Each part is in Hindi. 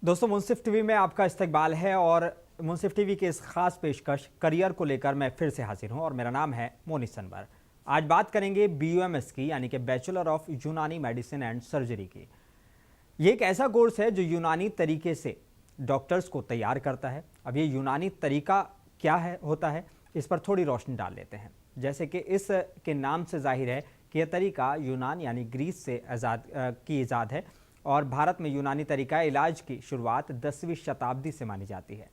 दोस्तों, मुंसिफ टीवी में आपका इस्तकबाल है और मुंसिफ टीवी के इस खास पेशकश करियर को लेकर मैं फिर से हाजिर हूं और मेरा नाम है मोनिस अनवर। आज बात करेंगे BUMS की, यानी कि बैचलर ऑफ यूनानी मेडिसिन एंड सर्जरी की। ये एक ऐसा कोर्स है जो यूनानी तरीके से डॉक्टर्स को तैयार करता है। अब ये यूनानी तरीका क्या होता है, इस पर थोड़ी रोशनी डाल लेते हैं। जैसे कि इस के नाम से जाहिर है कि यह तरीका यूनान यानी ग्रीस से ईजाद है और भारत में यूनानी तरीका इलाज की शुरुआत 10वीं शताब्दी से मानी जाती है।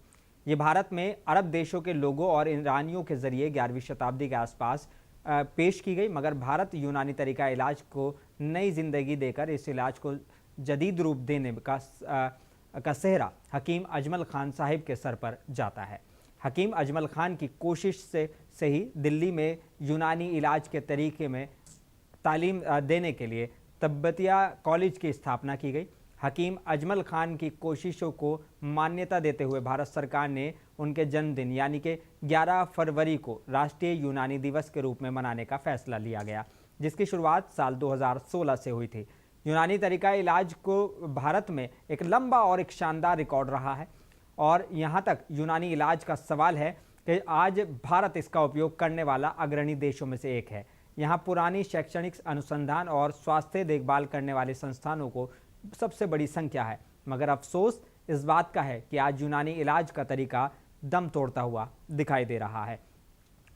ये भारत में अरब देशों के लोगों और ईरानियों के ज़रिए 11वीं शताब्दी के आसपास पेश की गई, मगर भारत यूनानी तरीका इलाज को नई ज़िंदगी देकर इस इलाज को जदीद रूप देने का सेहरा हकीम अजमल खान साहिब के सर पर जाता है। हकीम अजमल खान की कोशिश से ही दिल्ली में यूनानी इलाज के तरीके में तालीम देने के लिए तिब्बतिया कॉलेज की स्थापना की गई। हकीम अजमल खान की कोशिशों को मान्यता देते हुए भारत सरकार ने उनके जन्मदिन यानी कि 11 फरवरी को राष्ट्रीय यूनानी दिवस के रूप में मनाने का फैसला लिया गया, जिसकी शुरुआत साल 2016 से हुई थी। यूनानी तरीका इलाज को भारत में एक लंबा और एक शानदार रिकॉर्ड रहा है और यहाँ तक यूनानी इलाज का सवाल है कि आज भारत इसका उपयोग करने वाला अग्रणी देशों में से एक है। यहाँ पुरानी शैक्षणिक अनुसंधान और स्वास्थ्य देखभाल करने वाले संस्थानों को सबसे बड़ी संख्या है, मगर अफसोस इस बात का है कि आज यूनानी इलाज का तरीका दम तोड़ता हुआ दिखाई दे रहा है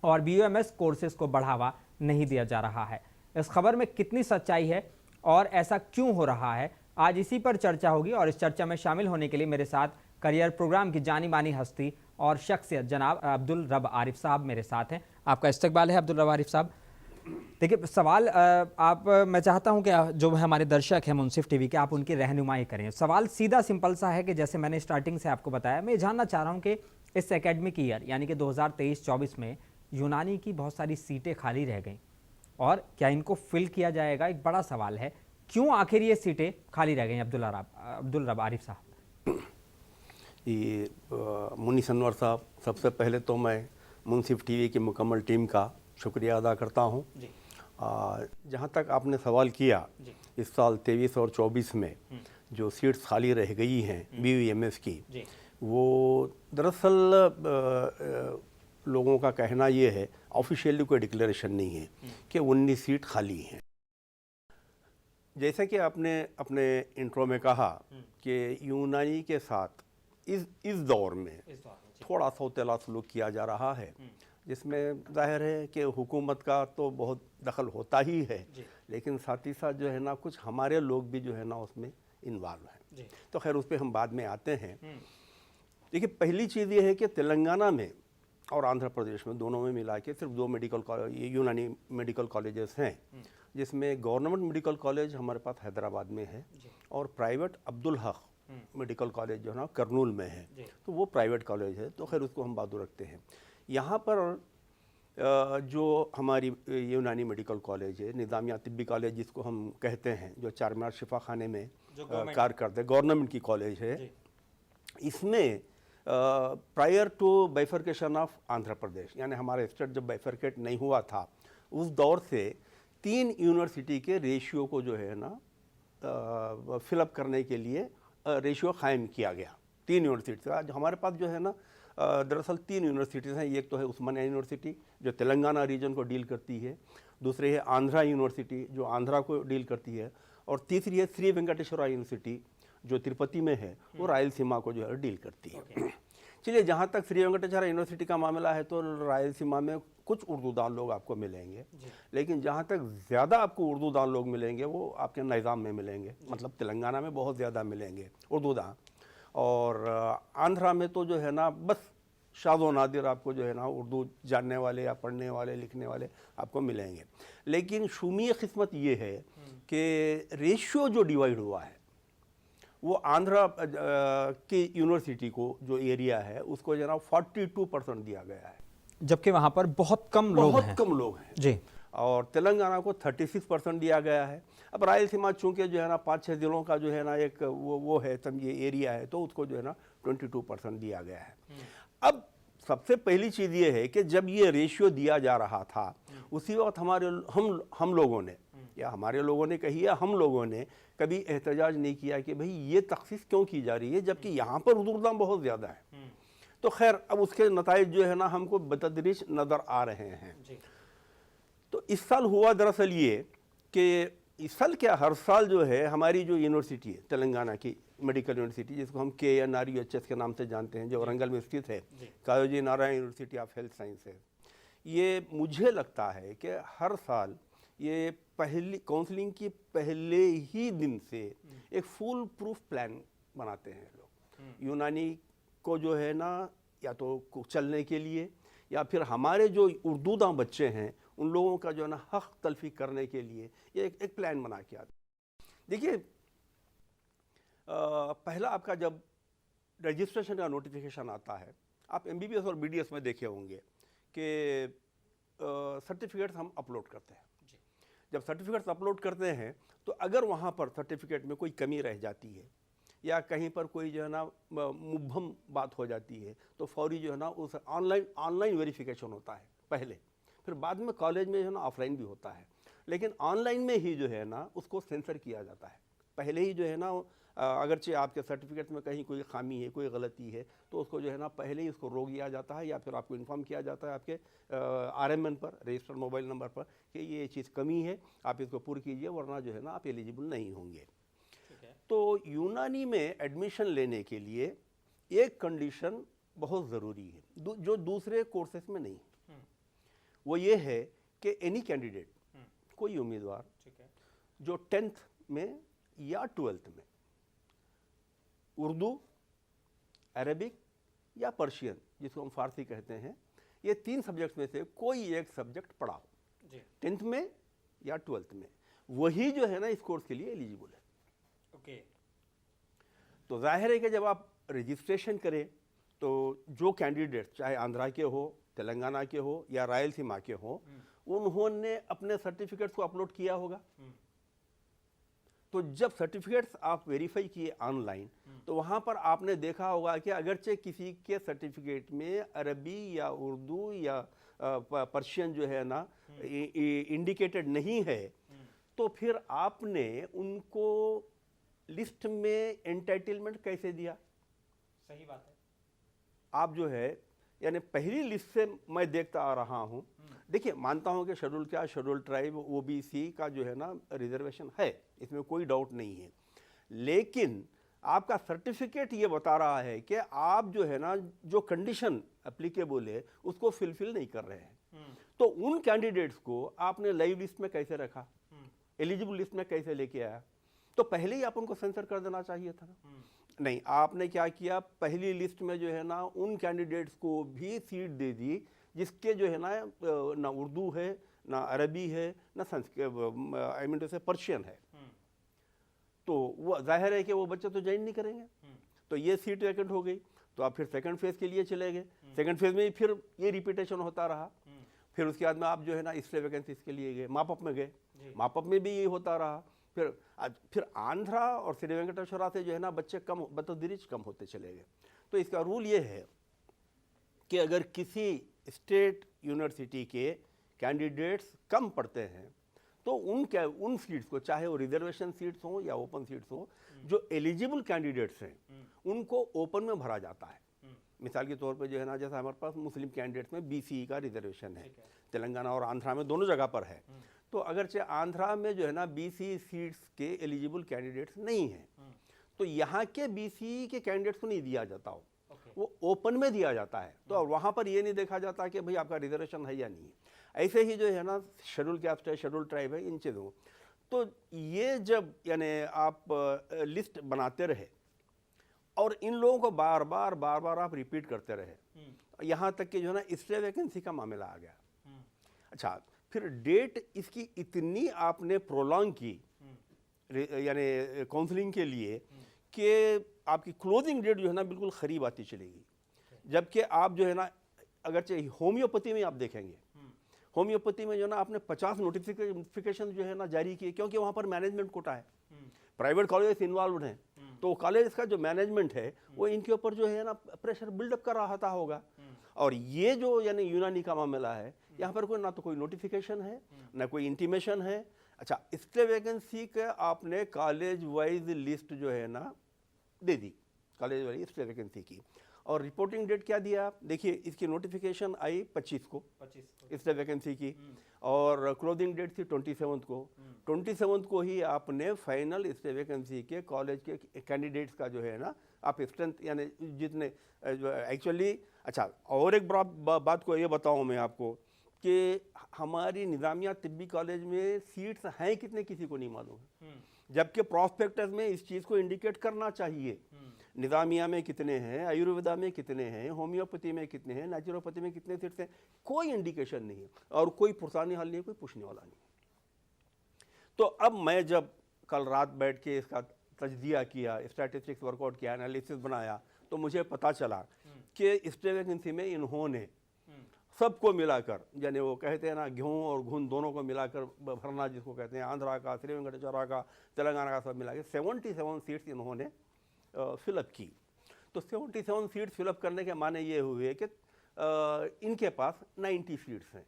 और BUMS कोर्सेज को बढ़ावा नहीं दिया जा रहा है। इस खबर में कितनी सच्चाई है और ऐसा क्यों हो रहा है, आज इसी पर चर्चा होगी और इस चर्चा में शामिल होने के लिए मेरे साथ करियर प्रोग्राम की जानी मानी हस्ती और शख्सियत जनाब अब्दुल रब आरिफ साहब मेरे साथ हैं। आपका इस्तकबाल है अब्दुल रब आरिफ साहब। देखिए, सवाल मैं चाहता हूं कि जो हमारे दर्शक हैं मुंसिफ टीवी के, आप उनकी रहनुमाई करें। सवाल सीधा सिंपल सा है कि जैसे मैंने स्टार्टिंग से आपको बताया, मैं जानना चाह रहा हूं कि इस एकेडमिक ईयर यानी कि 2023-24 में यूनानी की बहुत सारी सीटें खाली रह गई और क्या इनको फिल किया जाएगा, एक बड़ा सवाल है। क्यों आखिर ये सीटें खाली रह गई? अब्दुल रब आरिफ साहब। ये मोनिस अनवर साहब, सबसे पहले तो मैं मुंसिफ टीवी की मुकम्मल टीम का शुक्रिया अदा करता हूँ। जहाँ तक आपने सवाल किया, इस साल 23 और 24 में जो सीट्स खाली रह गई हैं BUMS की, वो दरअसल लोगों का कहना ये है, ऑफिशियली कोई डिक्लेरेशन नहीं है कि 19 सीट खाली हैं। जैसा कि आपने अपने इंट्रो में कहा कि यूनानी के साथ इस दौर में थोड़ा सौतेला सलूक किया जा रहा है, जिसमें जाहिर है कि हुकूमत का तो बहुत दखल होता ही है, लेकिन साथ ही साथ जो है ना कुछ हमारे लोग भी जो है ना उसमें इन्वॉल्व हैं। तो खैर उस पर हम बाद में आते हैं। देखिए, पहली चीज़ ये है कि तेलंगाना में और आंध्र प्रदेश में, दोनों में मिला के सिर्फ 2 यूनानी मेडिकल कॉलेजेस हैं, जिसमें गवर्नमेंट मेडिकल कॉलेज हमारे पास हैदराबाद में है और private Abdul Haq medical college जो है ना करनूल में है, तो वो प्राइवेट कॉलेज है, तो खैर उसको हम बाजू रखते हैं। यहाँ पर जो हमारी यूनानी मेडिकल कॉलेज है, निज़ामिया तिब्बी कॉलेज जिसको हम कहते हैं, जो चारमीनार शिफा खाने में कार्य करते, गवर्नमेंट की कॉलेज है, इसमें prior to bifurcation of Andhra Pradesh, यानी हमारा स्टेट जब बाइफर्केट नहीं हुआ था, उस दौर से 3 यूनिवर्सिटी के रेशियो को जो है ना फिलअप करने के लिए रेशियो कायम किया गया। 3 यूनिवर्सिटी आज हमारे पास जो है ना, दरअसल 3 यूनिवर्सिटीज़ हैं। एक तो है उस्मानिया यूनिवर्सिटी जो तेलंगाना रीजन को डील करती है, दूसरी है आंध्रा यूनिवर्सिटी जो आंध्रा को डील करती है, और तीसरी है श्री वेंकटेश्वरा यूनिवर्सिटी जो तिरुपति में है, वो रायलसीमा को जो है डील करती है। चलिए, जहाँ तक श्री वेंकटेश्वरा यूनिवर्सिटी का मामला है तो रायलसीमा में कुछ उर्दूदान लोग आपको मिलेंगे, लेकिन जहाँ तक ज़्यादा आपको उर्दूदान लोग मिलेंगे वो आपके निज़ाम में मिलेंगे, मतलब तेलंगाना में बहुत ज़्यादा मिलेंगे उर्दूदान। और आंध्रा में तो जो है ना बस शाज़ो नादिर आपको जो है ना उर्दू जानने वाले या पढ़ने वाले लिखने वाले आपको मिलेंगे। लेकिन शुमीय किस्मत ये है कि रेशियो जो डिवाइड हुआ है वो आंध्रा की यूनिवर्सिटी को जो एरिया है उसको जो है ना 42% दिया गया है, जबकि वहाँ पर बहुत कम लोग हैं जी, और तेलंगाना को 36% दिया गया है। अब रायलसीमा चूंकि जो है ना 5-6 जिलों का जो है ना एक वो है, समझिए एरिया है, तो उसको जो है ना 22% दिया गया है। अब सबसे पहली चीज़ ये है कि जब ये रेशियो दिया जा रहा था, उसी वक्त हम लोगों ने या हमारे लोगों ने कही या हम लोगों ने कभी एहतजाज नहीं किया कि भाई ये तखसीस क्यों की जा रही है, जबकि यहाँ पर हुजूर बहुत ज़्यादा है। तो खैर अब उसके नताइज जो है ना हमको बतदरीज नज़र आ रहे हैं। तो इस साल हुआ दरअसल ये कि इस साल क्या, हर साल जो है हमारी जो यूनिवर्सिटी है तेलंगाना की मेडिकल यूनिवर्सिटी, जिसको हम KNRUHS के नाम से जानते हैं, जो वरंगल में स्थित है, Kaloji Narayana university of health sciences, ये मुझे लगता है कि हर साल ये पहली काउंसलिंग की पहले ही दिन से एक फुल प्रूफ प्लान बनाते हैं लोग। यूनानी को जो है ना या तो चलने के लिए या फिर हमारे जो उर्दूदा बच्चे हैं उन लोगों का जो है ना हक तलफी करने के लिए ये एक प्लान बना के आते। देखिए पहला आपका जब रजिस्ट्रेशन का नोटिफिकेशन आता है, आप MBBS और BDS में देखे होंगे कि सर्टिफिकेट्स हम अपलोड करते हैं। जब सर्टिफिकेट्स अपलोड करते हैं तो अगर वहाँ पर सर्टिफिकेट में कोई कमी रह जाती है या कहीं पर कोई जो है ना मुबहम बात हो जाती है तो फौरी जो है ना उस ऑनलाइन वेरिफिकेशन होता है पहले, फिर बाद में कॉलेज में जो है ना ऑफलाइन भी होता है, लेकिन ऑनलाइन में ही जो है ना उसको सेंसर किया जाता है। पहले ही जो है ना अगरचे आपके सर्टिफिकेट में कहीं कोई खामी है, कोई गलती है, तो उसको जो है ना पहले ही उसको रोक दिया जाता है या फिर आपको इन्फॉर्म किया जाता है आपके RMN पर, रजिस्टर्ड मोबाइल नंबर पर, कि ये चीज़ कमी है, आप इसको पूरी कीजिए वरना जो है ना आप एलिजिबल नहीं होंगे। तो यूनानी में एडमिशन लेने के लिए एक कंडीशन बहुत ज़रूरी है जो दूसरे कोर्सेज में नहीं है। वो ये है कि एनी कैंडिडेट, कोई उम्मीदवार जो 10th में या 12th में उर्दू, अरबिक या पर्शियन, जिसको हम फारसी कहते हैं, ये 3 सब्जेक्ट में से कोई एक सब्जेक्ट पढ़ा हो 10th में या 12th में, वही जो है ना इस कोर्स के लिए एलिजिबल है। तो जाहिर है कि जब आप रजिस्ट्रेशन करें तो जो कैंडिडेट चाहे आंध्रा के हो, तेलंगाना के हो या रायलसीमा के हो, उन्होंने अपने सर्टिफिकेट्स को अपलोड किया होगा। तो जब सर्टिफिकेट्स आप वेरीफाई किए ऑनलाइन तो वहाँ पर आपने देखा होगा कि अगरचे किसी के सर्टिफिकेट में अरबी या उर्दू या पर्शियन जो है ना इंडिकेटेड नहीं है, तो फिर आपने उनको लिस्ट में एंटाइटलमेंट कैसे दिया? सही बात है। आप जो है यानी पहली लिस्ट से मैं देखता आ रहा हूँ, देखिए मानता हूँ कि शेड्यूल क्या, शेड्यूल ट्राइब OBC का जो है ना रिजर्वेशन है, इसमें कोई डाउट नहीं है, लेकिन आपका सर्टिफिकेट ये बता रहा है कि आप जो है ना जो कंडीशन एप्लीकेबल है उसको फुलफिल नहीं कर रहे हैं। तो उन कैंडिडेट्स को आपने लाइव लिस्ट में कैसे रखा, एलिजिबल लिस्ट में कैसे लेके आया? तो पहले ही आप उनको सेंसर कर देना चाहिए था ना। नहीं, आपने क्या किया, पहली लिस्ट में जो है ना उन कैंडिडेट्स को भी सीट दे दी जिसके जो है ना उर्दू है, ना अरबी है, ना संस्कृत तो से पर्शियन है। तो वो जाहिर है कि वो बच्चे तो ज्वाइन नहीं करेंगे, तो ये सीट वैकेंट हो गई। तो आप फिर सेकंड फेज के लिए चले गए, सेकंड फेज में फिर ये रिपीटेशन होता रहा। फिर उसके बाद में आप जो है ना इसलिए वैकेंसीज के लिए गए, मापअप में गए, मापअप में भी ये होता रहा। फिर आंध्रा और श्री वेंकटेश्वरा से जो है ना बच्चे कम बतदरीज कम होते चले गए। तो इसका रूल ये है कि अगर किसी स्टेट यूनिवर्सिटी के कैंडिडेट्स कम पढ़ते हैं तो उन सीट्स को, चाहे वो रिजर्वेशन सीट्स हों या ओपन सीट्स हों, जो एलिजिबल कैंडिडेट्स हैं उनको ओपन में भरा जाता है। मिसाल के तौर पे जो है ना जैसा हमारे पास मुस्लिम कैंडिडेट्स में BCE का रिजर्वेशन है, तेलंगाना और आंध्रा में दोनों जगह पर है। तो अगरचे आंध्रा में जो है ना BCE सीट्स के एलिजिबल कैंडिडेट्स नहीं हैं, तो यहाँ के BCE के कैंडिडेट्स को नहीं दिया जाता हो, वो ओपन में दिया जाता है। तो वहाँ पर ये नहीं देखा जाता कि भाई आपका रिजर्वेशन है या नहीं है। ऐसे ही जो है ना शेड्यूल कास्ट है, शेड्यूल ट्राइब है, इन चीज़ों। तो ये जब यानी आप लिस्ट बनाते रहे और इन लोगों को बार बार आप रिपीट करते रहे, यहाँ तक कि जो है ना इसलिए वैकेंसी का मामला आ गया। अच्छा, फिर डेट इसकी इतनी आपने प्रोलॉन्ग की यानी काउंसलिंग के लिए कि आपकी क्लोजिंग डेट जो है ना बिल्कुल करीब आती चलेगी। जबकि आप जो है ना अगरचे होम्योपैथी में आप देखेंगे, होम्योपैथी में जो है ना आपने 50 नोटिफिकेशन जो है ना जारी किए, क्योंकि वहाँ पर मैनेजमेंट कोटा है, प्राइवेट कॉलेज इन्वॉल्व हैं, तो कॉलेज का जो मैनेजमेंट है वो इनके ऊपर जो है ना प्रेशर बिल्डअप कर रहा होगा। और ये जो यानी यूनानी का मामला है, यहाँ पर कोई ना तो कोई नोटिफिकेशन है, ना कोई इंटीमेशन है, अच्छा, स्टे वैकेंसी का आपने कॉलेज वाइज लिस्ट जो है ना दे दी, कॉलेज वाइज स्टे वैकेंसी की, और रिपोर्टिंग डेट क्या दिया आप देखिए, इसकी नोटिफिकेशन आई 25 को स्टे वैकेंसी की, और क्लोजिंग डेट थी 27 को। 27 को ही आपने फाइनल स्टे वैकेंसी के कॉलेज के कैंडिडेट्स का जो है ना आप स्ट्रेंथ यानी जितने एक्चुअली। अच्छा, और एक बात को ये बताऊं मैं आपको कि हमारी निज़ामिया तिब्बी कॉलेज में सीट्स हैं कितने किसी को नहीं मालूम है, जबकि प्रॉस्पेक्टस में इस चीज़ को इंडिकेट करना चाहिए। निज़ामिया में कितने हैं, आयुर्वेदा में कितने हैं, होम्योपैथी में कितने हैं, नेचुरोपैथी में कितने सीट्स हैं, कोई इंडिकेशन नहीं है और कोई पुरसानी हाल नहीं है, कोई पूछने वाला नहीं। तो अब मैं जब कल रात बैठ के इसका तजदिया किया, स्टैटिस्टिक्स वर्कआउट किया, एनालिसिस बनाया, तो मुझे पता चला कि स्टे वैकेंसी में इन्होंने सबको मिलाकर, यानी वो कहते हैं ना गेहूँ और घुन दोनों को मिलाकर भरना जिसको कहते हैं, आंध्रा का, श्री वेंकटेश्वरा का, तेलंगाना का सब मिला के 77 सीट्स इन्होंने फिलअप की। तो 77 सीट्स फिलअप करने के माने ये हुए कि इनके पास 90 सीट्स हैं।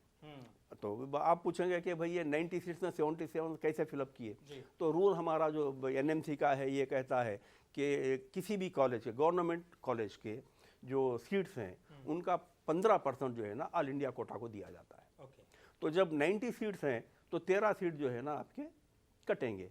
तो आप पूछेंगे कि भाई ये 90 सीट्स में 77 कैसे फिलअप किए, तो रूल हमारा जो एनएमसी का है ये कहता है कि किसी भी कॉलेज के, गवर्नमेंट कॉलेज के जो सीट्स हैं उनका 15% जो है ना ऑल इंडिया कोटा को दिया जाता है। तो जब 90 सीट्स हैं तो 13 सीट जो है ना आपके कटेंगे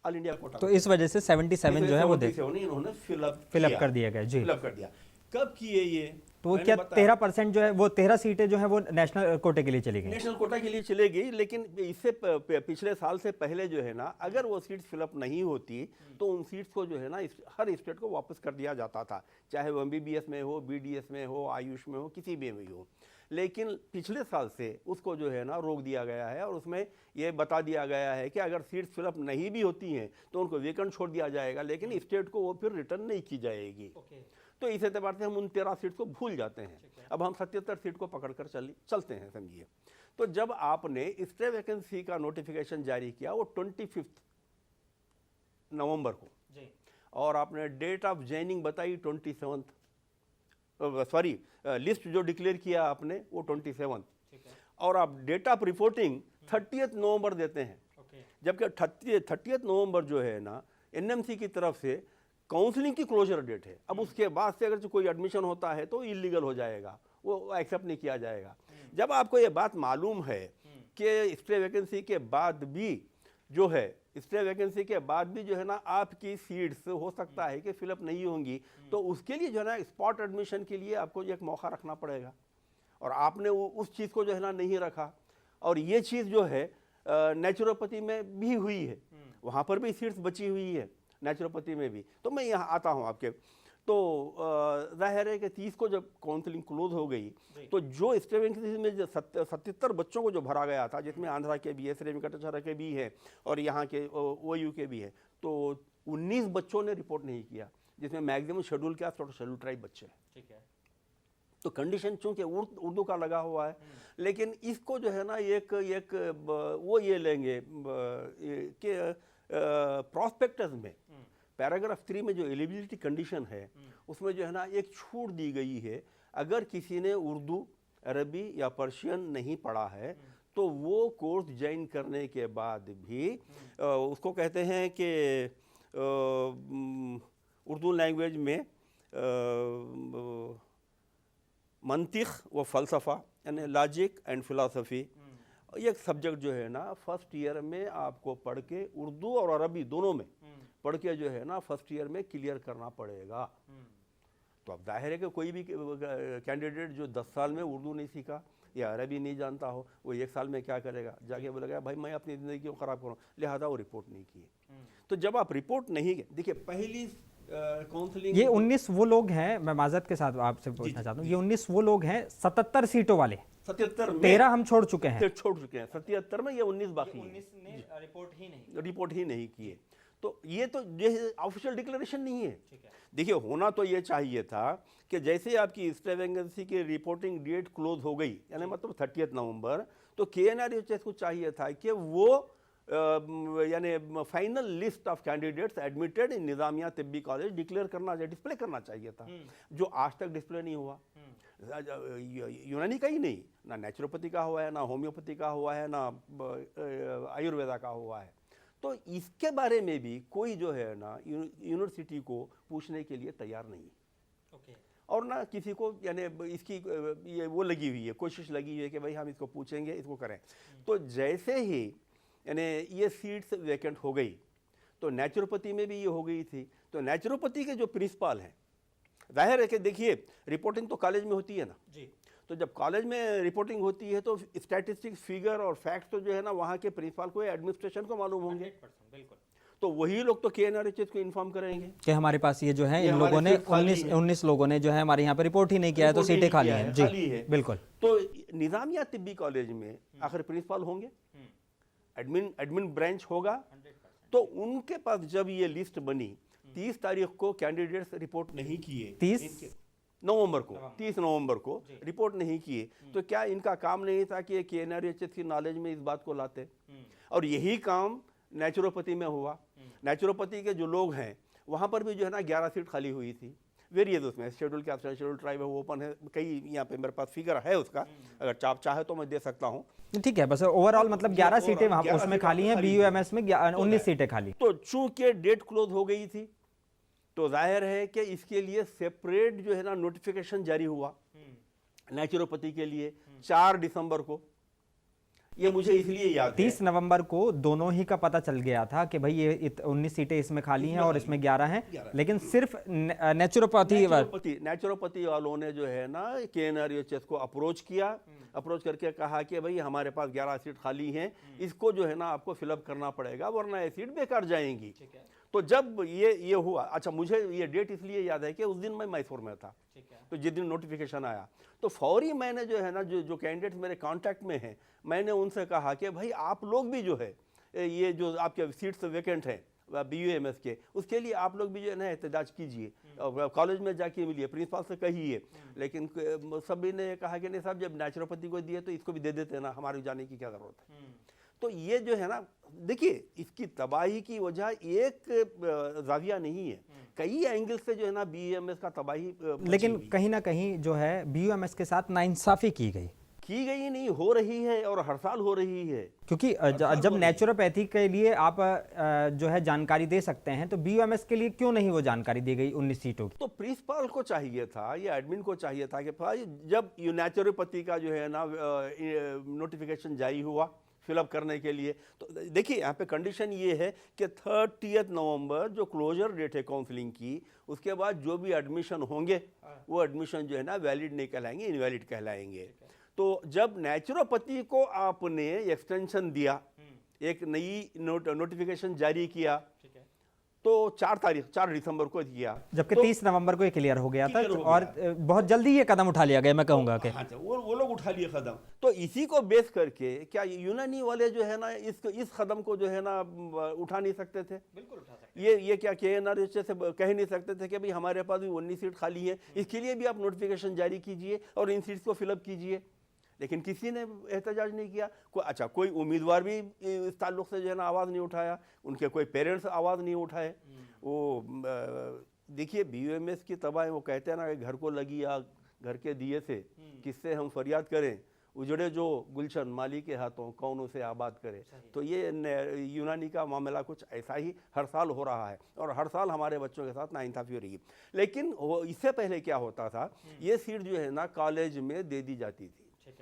ऑल इंडिया कोटा। तो इस वजह से 77 जो है वो इन्होंने फिलअप कर दिया गया जी, फिलअप कर दिया। कब किए ये? तो क्या 13% जो है वो 13 सीटें जो है वो नेशनल कोटे के लिए चली गई? नेशनल कोटा के लिए चले गई, लेकिन इससे पिछले साल से पहले जो है ना अगर वो सीट्स फिलअप नहीं होती तो उन सीट्स को जो है ना हर स्टेट को वापस कर दिया जाता था, चाहे वो MBBS में हो, BDS में हो, आयुष में हो, किसी भी में हो। लेकिन पिछले साल से उसको जो है ना रोक दिया गया है और उसमें ये बता दिया गया है कि अगर सीट्स फिलअप नहीं भी होती हैं तो उनको वेकेंट छोड़ दिया जाएगा, लेकिन स्टेट को वो फिर रिटर्न नहीं की जाएगी। तो इस एतबार से हम उन 13 सीट को भूल जाते हैं, अब हम 77 सीट को पकड़कर चलते हैं, समझिए। तो जब आपने स्टे वैकेंसी का नोटिफिकेशन जारी किया वो 25 नवंबर को जी, और आपने डेट ऑफ ज्वाइनिंग बताई 27, सॉरी लिस्ट जो डिक्लेयर किया आपने वो 27, और आप डेट ऑफ रिपोर्टिंग 30 नवंबर देते हैं, जबकि 30 नवंबर जो है ना NMC की तरफ से काउंसलिंग की क्लोजर डेट है। अब उसके बाद से अगर कोई एडमिशन होता है तो इलीगल हो जाएगा, वो एक्सेप्ट नहीं किया जाएगा। जब आपको ये बात मालूम है कि स्टे वैकेंसी के बाद भी जो है, स्टे वैकेंसी के बाद भी जो है ना आपकी सीट्स हो सकता है कि फिलअप नहीं होंगी, तो उसके लिए जो है ना स्पॉट एडमिशन के लिए आपको एक मौका रखना पड़ेगा, और आपने उस चीज़ को जो है ना नहीं रखा। और ये चीज़ जो है नेचुरोपैथी में भी हुई है, वहाँ पर भी सीट्स बची हुई है नेचुरोपैथी में भी। तो मैं यहाँ आता हूँ आपके, तो जाहिर है कि 30 को जब काउंसलिंग क्लोज हो गई तो जो स्टे वैकेंसी में जो 77 बच्चों को जो भरा गया था, जिसमें आंध्रा के भी है, श्री वेंकटेश्वरा के भी है और यहाँ के OU के भी है, तो 19 बच्चों ने रिपोर्ट नहीं किया, जिसमें मैक्सिमम शेड्यूल क्या, शेड्यूल ट्राइब बच्चे हैं। ठीक है, तो कंडीशन चूंकि उर्दू का लगा हुआ है, लेकिन इसको जो है ना एक वो ये लेंगे कि प्रॉस्पेक्टस में पैराग्राफ 3 में जो एलिजिबिलिटी कंडीशन है उसमें जो है ना एक छूट दी गई है, अगर किसी ने उर्दू, अरबी या पर्शियन नहीं पढ़ा है तो वो कोर्स ज्वाइन करने के बाद भी उसको कहते हैं कि उर्दू लैंग्वेज में मंतिक व फ़लसफ़ा यानी लॉजिक एंड फ़िलासफ़ी एक सब्जेक्ट जो है ना फर्स्ट ईयर में आपको पढ़ के, उर्दू और अरबी दोनों में पढ़ के जो है ना फर्स्ट ईयर में क्लियर करना पड़ेगा। तो अब जाहिर है कि कोई भी कैंडिडेट जो 10 साल में उर्दू नहीं सीखा या अरबी नहीं जानता हो, वो 1 साल में क्या करेगा, जाके बोलेगा भाई मैं अपनी ज़िंदगी को ख़राब करूँ, लिहाजा वो रिपोर्ट नहीं किए। तो जब आप रिपोर्ट नहीं, देखिए पहली काउंसलिंग, ये 19 वो लोग हैं, मैं माजरत के साथ आपसे पूछना चाहता हूँ, ये 19 वो लोग हैं 77 सीटों वाले, 77 में 13 हम छोड़ चुके हैं, 77 में ये 19 बाकी, 19 ने रिपोर्ट ही नहीं किए। तो ये तो ऑफिशियल डिक्लेरेशन नहीं है। देखिए होना तो ये चाहिए था कि जैसे आपकी स्टे वैकेंसी की रिपोर्टिंग डेट क्लोज हो गई, यानी मतलब 30 नवंबर, तो KNRHS को चाहिए था कि वो यानी final list of candidates admitted in Nizamia Tibbi college declare करना चाहिए, डिस्प्ले करना चाहिए था, जो आज तक डिस्प्ले नहीं हुआ। यूनानी का ही नहीं, ना नेचुरोपैथी का हुआ है, ना होम्योपैथी का हुआ है, ना आयुर्वेदा का हुआ है। तो इसके बारे में भी कोई जो है ना यूनिवर्सिटी को पूछने के लिए तैयार नहीं, और ना किसी को यानी इसकी ये वो लगी हुई है, कोशिश लगी हुई है कि भाई हम इसको पूछेंगे, इसको करें। तो जैसे ही यानी ये सीट्स वैकेंट हो गई, तो नेचुरोपैथी में भी ये हो गई थी। तो नेचुरोपैथी के जो प्रिंसिपल हैं, जाहिर है कि देखिए रिपोर्टिंग तो कॉलेज में होती है ना जी, तो जब कॉलेज में रिपोर्टिंग होती है तो स्टैटिस्टिक्स, फिगर और फैक्ट तो जो है ना वहाँ के प्रिंसिपल को, एडमिनिस्ट्रेशन को मालूम होंगे। बिल्कुल, तो वही लोग तो KNRHS को इन्फॉर्म करेंगे कि हमारे पास ये जो है इन लोगों ने 19 लोगों ने जो है हमारे यहाँ पे रिपोर्ट ही नहीं किया है, तो सीटें खाली हैं जी। बिल्कुल, तो निजामिया तिब्बी कॉलेज में आखिर प्रिंसिपल होंगे, एडमिन ब्रांच होगा, तो उनके पास जब ये लिस्ट बनी 30 तारीख को कैंडिडेट्स रिपोर्ट नहीं किए, 30 नवंबर को रिपोर्ट नहीं किए, तो क्या इनका काम नहीं था कि KNRHS की नॉलेज में इस बात को लाते? और यही काम नेचुरोपैथी में हुआ। नेचुरोपैथी के जो लोग हैं वहाँ पर भी जो है ना 11 सीट खाली हुई थी, वेरियस उसमें शेड्यूल कास्ट है, शेड्यूल ट्राइब है, वो ओपन है, कई यहाँ पे मेरे पास फिगर है उसका, अगर आप चाहे तो मैं दे सकता हूँ। ठीक है, बस ओवरऑल मतलब 11 सीटें वहाँ उसमें खाली हैं, BUMS में 19 सीटें खाली। तो चूंकि डेट क्लोज हो गई थी, तो जाहिर है कि इसके लिए सेपरेट जो है ना नोटिफिकेशन जारी हुआ नेचुरोपैथी के लिए 4 दिसंबर को। ये मुझे इसलिए याद है 30 नवंबर को दोनों ही का पता चल गया था कि भाई ये 19 सीटें इसमें खाली हैं और इसमें 11 हैं, लेकिन सिर्फ नेचुरोपैथी वालों ने जो है ना KNRHS को अप्रोच किया, अप्रोच करके कहा कि भाई हमारे पास 11 सीट खाली हैं, इसको जो है ना आपको फिलअप करना पड़ेगा वरना ये सीट बेकार जाएंगी। तो जब ये हुआ, अच्छा मुझे ये डेट इसलिए याद है कि उस दिन मैं मैसूर में था, तो जिस दिन नोटिफिकेशन आया तो फौरी मैंने जो है ना जो कैंडिडेट्स मेरे कांटेक्ट में हैं, मैंने उनसे कहा कि भाई आप लोग भी जो है ये जो आपके सीट्स वैकेंट हैं BUMS के, उसके लिए आप लोग भी जो है ना एहतजाज कीजिए, कॉलेज में जाके मिलिए, प्रिंसिपल से कहिए। लेकिन सभी ने कहा कि नहीं साहब, जब नेचुरोपैथी को दिए तो इसको भी दे देते ना, हमारे जाने की क्या ज़रूरत है। तो ये जो है ना देखिए, इसकी तबाही की वजह एक जाविया नहीं है, कई एंगल से जो है ना BUMS का तबाही, लेकिन कहीं ना कहीं जो है BUMS के साथ नाइंसाफी की गई नहीं, हो रही है और हर साल हो रही है। क्योंकि जब नेचुरोपैथी के लिए आप जो है जानकारी दे सकते हैं, तो BUMS के लिए क्यों नहीं वो जानकारी दी गई 19 सीटों की? तो प्रिंसिपल को चाहिए था या एडमिन को चाहिए था कि भाई जब नेचुरोपैथी का जो है ना नोटिफिकेशन जारी हुआ फिलअप करने के लिए, तो देखिए यहाँ पे कंडीशन ये है कि 30 नवंबर जो क्लोजर डेट है काउंसलिंग की, उसके बाद जो भी एडमिशन होंगे वो एडमिशन जो है ना वैलिड नहीं कहलाएंगे, इनवैलिड कहलाएंगे। तो जब नेचुरोपैथी को आपने एक्सटेंशन दिया, एक नई नोटिफिकेशन जारी किया, तो 4 दिसंबर को किया, जबकि 30 नवंबर को ये क्लियर हो गया था, और बहुत जल्दी ये कदम उठा लिया गया, मैं कहूंगा कि हाँ, वो लोग उठा लिए कदम। तो इसी को बेस करके क्या यूनानी वाले जो है ना इस कदम को जो है ना उठा नहीं सकते थे? बिल्कुल उठा सकते। ये क्या KNRHS से कह नहीं सकते थे कि भाई हमारे पास भी 19 सीट खाली है, इसके लिए भी आप नोटिफिकेशन जारी कीजिए और इन सीट्स को फिलअप कीजिए। लेकिन किसी ने एहतजाज नहीं किया। कोई उम्मीदवार भी इस ताल्लुक से जो है ना आवाज़ नहीं उठाया, उनके कोई पेरेंट्स आवाज़ नहीं उठाए। वो देखिए BUMS की तबाही, वो कहते हैं ना कि घर को लगी आग घर के दिए से, किससे हम फरियाद करें, उजड़े जो गुलशन माली के हाथों कौन उसे आबाद करे। तो ये यूनानी का मामला कुछ ऐसा ही हर साल हो रहा है, और हर साल हमारे बच्चों के साथ नाइंसाफ़ी हो रही है। लेकिन इससे पहले क्या होता था, ये सीट जो है ना कॉलेज में दे दी जाती थी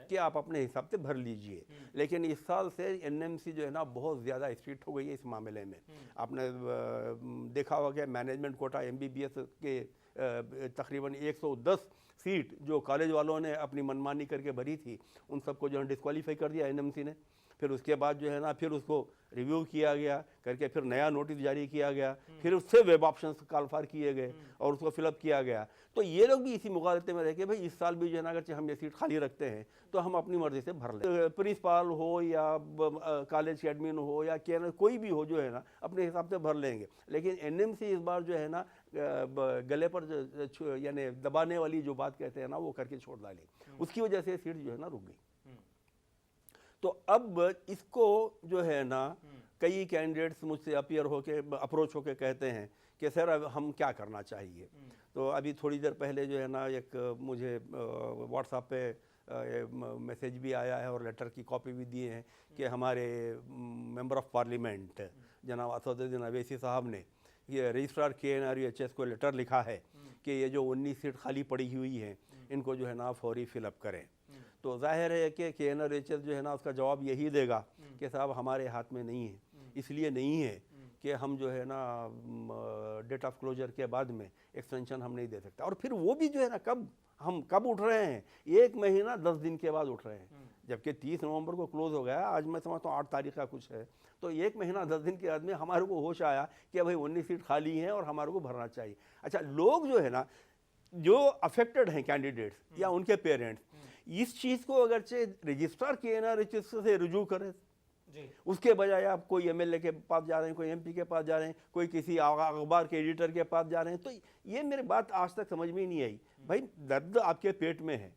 कि आप अपने हिसाब से भर लीजिए। लेकिन इस साल से NMC जो है ना बहुत ज़्यादा स्ट्रिक्ट हो गई है इस मामले में। आपने देखा होगा कि मैनेजमेंट कोटा MBBS के तकरीबन 110 सीट जो कॉलेज वालों ने अपनी मनमानी करके भरी थी, उन सबको जो है डिस्क्वालीफाई कर दिया NMC ने। फिर उसके बाद जो है ना फिर उसको रिव्यू किया गया करके फिर नया नोटिस जारी किया गया, फिर उससे वेब ऑप्शंस कालफार किए गए और उसको फिलअप किया गया। तो ये लोग भी इसी मुगालते में रह के भाई इस साल भी जो है ना अगर हम ये सीट खाली रखते हैं तो हम अपनी मर्जी से भर लें। प्रिंसिपल हो या कॉलेज के एडमिन हो या कोई भी हो जो है ना अपने हिसाब से भर लेंगे। लेकिन NMC इस बार जो है ना गले पर यानी दबाने वाली जो बात कहते हैं ना वो करके छोड़ डाली, उसकी वजह से सीट जो है ना रुक गई। तो अब इसको जो है ना कई कैंडिडेट्स मुझसे अप्रोच होके कहते हैं कि सर अब हम क्या करना चाहिए। तो अभी थोड़ी देर पहले जो है ना एक मुझे व्हाट्सएप पे मैसेज भी आया है और लेटर की कॉपी भी दिए हैं कि हमारे मेंबर ऑफ पार्लियामेंट जनाब असदुद्दीन अवैसी साहब ने ये रजिस्ट्रार KNRUHS को लेटर लिखा है कि ये जो 19 सीट खाली पड़ी हुई हैं इनको जो है ना फौरी फिलअप करें। तो जाहिर है कि KNRUHS जो है ना उसका जवाब यही देगा कि साहब हमारे हाथ में नहीं है, इसलिए नहीं है कि हम जो है ना डेट ऑफ क्लोजर के बाद में एक्सटेंशन हम नहीं दे सकते। और फिर वो भी जो है ना कब उठ रहे हैं, 1 महीना 10 दिन के बाद उठ रहे हैं, जबकि 30 नवंबर को क्लोज हो गया, आज मैं समझता हूँ 8 तारीख का कुछ है। तो 1 महीना 10 दिन के बाद में हमारे को होश आया कि भाई 19 सीट खाली हैं और हमारे को भरना चाहिए। अच्छा, लोग जो है ना जो अफेक्टेड हैं कैंडिडेट्स या उनके पेरेंट्स, इस चीज़ को अगरचे रजिस्ट्रार KNRUHS से रुजू करें, उसके बजाय आप कोई MLA के पास जा रहे हैं, कोई MP के पास जा रहे हैं, कोई किसी अखबार के एडिटर के पास जा रहे हैं, तो ये मेरी बात आज तक समझ में ही नहीं आई। भाई दर्द आपके पेट में है,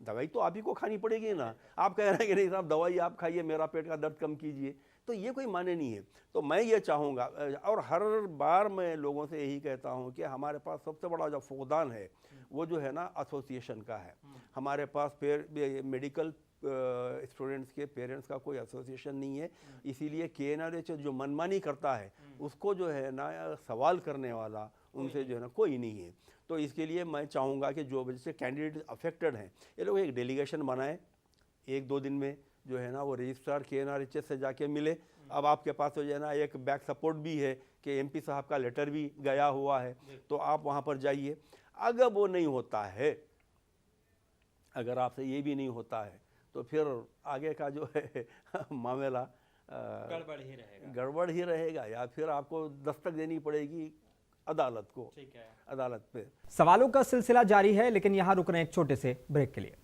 दवाई तो आप ही को खानी पड़ेगी ना। आप कह रहे हैं कि नहीं साहब दवाई आप खाइए, मेरा पेट का दर्द कम कीजिए, तो ये कोई माने नहीं है। तो मैं ये चाहूँगा और हर बार मैं लोगों से यही कहता हूँ कि हमारे पास सबसे बड़ा जो फुकदान है वो जो है ना एसोसिएशन का है। हमारे पास मेडिकल स्टूडेंट्स के पेरेंट्स का कोई एसोसिएशन नहीं है, इसीलिए KNRUHS जो मनमानी करता है उसको जो है ना सवाल करने वाला उनसे जो है ना कोई नहीं है। तो इसके लिए मैं चाहूँगा कि जो वजह से कैंडिडेट अफेक्टेड हैं ये लोग एक डेलीगेशन बनाएं, 1-2 दिन में जो है ना वो रजिस्ट्रार KNRUHS से जाके मिले। अब आपके पास तो जो है ना एक बैक सपोर्ट भी है कि MP साहब का लेटर भी गया हुआ है, तो आप वहाँ पर जाइए। अगर वो नहीं होता है, अगर आपसे ये भी नहीं होता है तो फिर आगे का जो है मामला गड़बड़ ही रहेगा या फिर आपको दस्तक देनी पड़ेगी अदालत को, अदालत पे। सवालों का सिलसिला जारी है, लेकिन यहाँ रुक रहे हैं एक छोटे से ब्रेक के लिए।